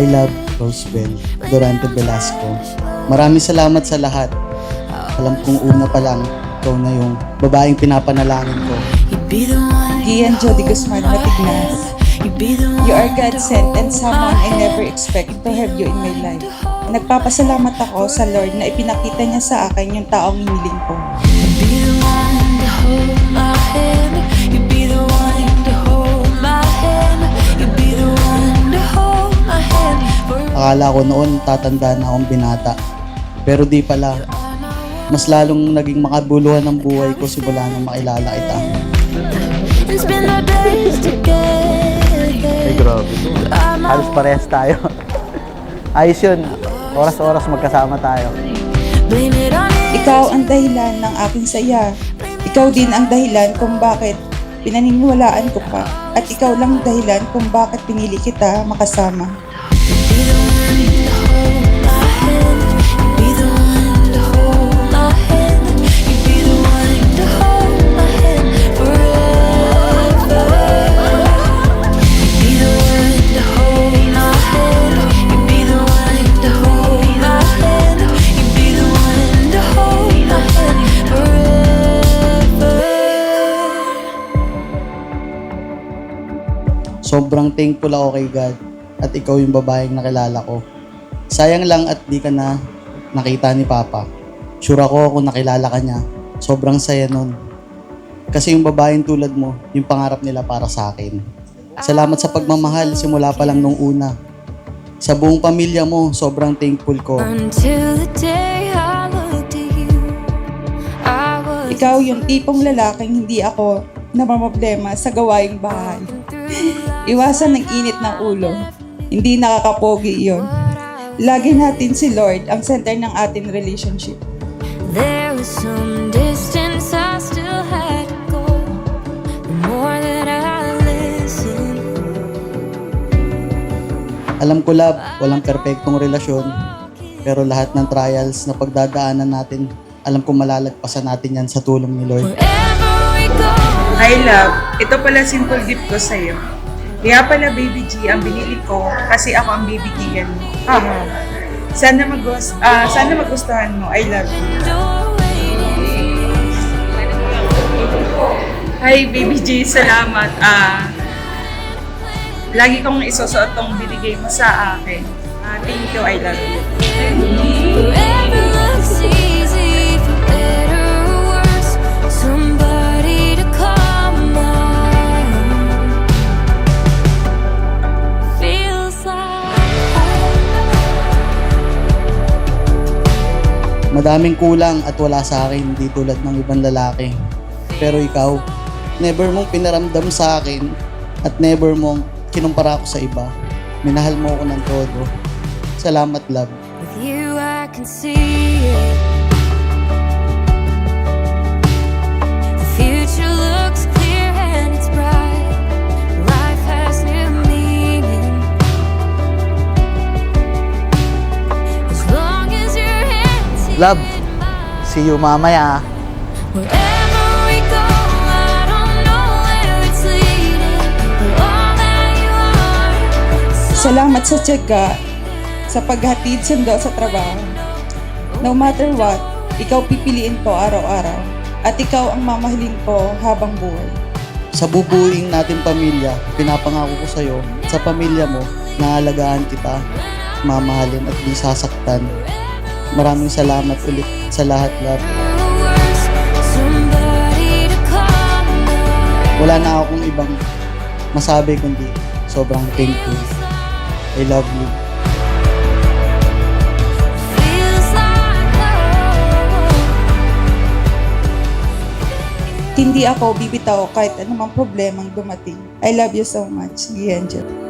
love Rosebel Durante Velasco. Maraming salamat sa lahat. Alam kong una pa lang, ikaw na yung babaeng pinapanalangin ko. Gian Jody Guzman Matignas. You are God sent and someone I never expect to have you in my life. Nagpapasalamat ako sa Lord na ipinakita niya sa akin yung taong hiniling ko. Akala ko noon tatanda na akong binata. Pero di pala. Mas lalong naging makabuluhan ng buhay ko simula nang makilala kita. Ay, grabe to. Halos parehas tayo. Ayos yun. Oras-oras magkasama tayo. Ikaw ang dahilan ng aking saya. Ikaw din ang dahilan kung bakit pinaniniwalaan ko pa. At ikaw lang dahilan kung bakit pinili kita makasama. Sobrang thankful ako kay God at ikaw yung babaeng nakilala ko. Sayang lang at di ka na nakita ni Papa. Sure ako kung nakilala ka niya, sobrang saya nun. Kasi yung babaeng tulad mo, yung pangarap nila para sa akin. Salamat sa pagmamahal simula pa lang nung una. Sa buong pamilya mo, sobrang thankful ko. Ikaw yung tipong lalaking hindi ako namamroblema sa gawaing bahay. Iwasan ng init ng ulo. Hindi nakakapogi iyon. Lagi natin si Lord ang center ng ating relationship. There was some distance I still had to go. The more that I listened. Alam ko, love, walang perpektong relasyon. Pero lahat ng trials na pagdadaanan natin, alam ko malalagpasan natin yan sa tulong ni Lord. Wherever we go. Hi love, ito pala simple gift ko sa'yo. Kaya pala Baby G ang binili ko kasi ako ang bibigyan mo. Sana magustuhan mo. I love you. Hi Baby G, salamat. Lagi kong isusuot tong binigay mo sa akin. Thank you, I love you. Wherever looks easy, for better or worse, somebody to come on. Feels like Madaming kulang at wala sa akin, hindi tulad ng ibang lalaki. Pero ikaw, never mong pinaramdam sa akin at never mong kinumpara ako sa iba. Minahal mo ako ng todo. Salamat, love. with you I can see it. The future looks clear and it's bright. Life has new meaning. As long as your hands Love, see you mamaya. wherever we go, I don't know where it's leading. But all that you are. Salamat sa tiyaga, sa paghatid sundo sa trabaho. No matter what, ikaw pipiliin ko araw-araw. At ikaw ang mamahalin ko habang buhay. Sa bubuing natin pamilya, pinapangako ko sa'yo, sa pamilya mo, naalagaan kita, mamahalin at di sasaktan. Maraming salamat ulit sa lahat, love. Somebody to come on. Wala na akong ibang masabi kundi sobrang thankful. I love you. Feels like love. Hindi ako bibitaw kahit anumang problemang dumating. I love you so much, Gian Jody.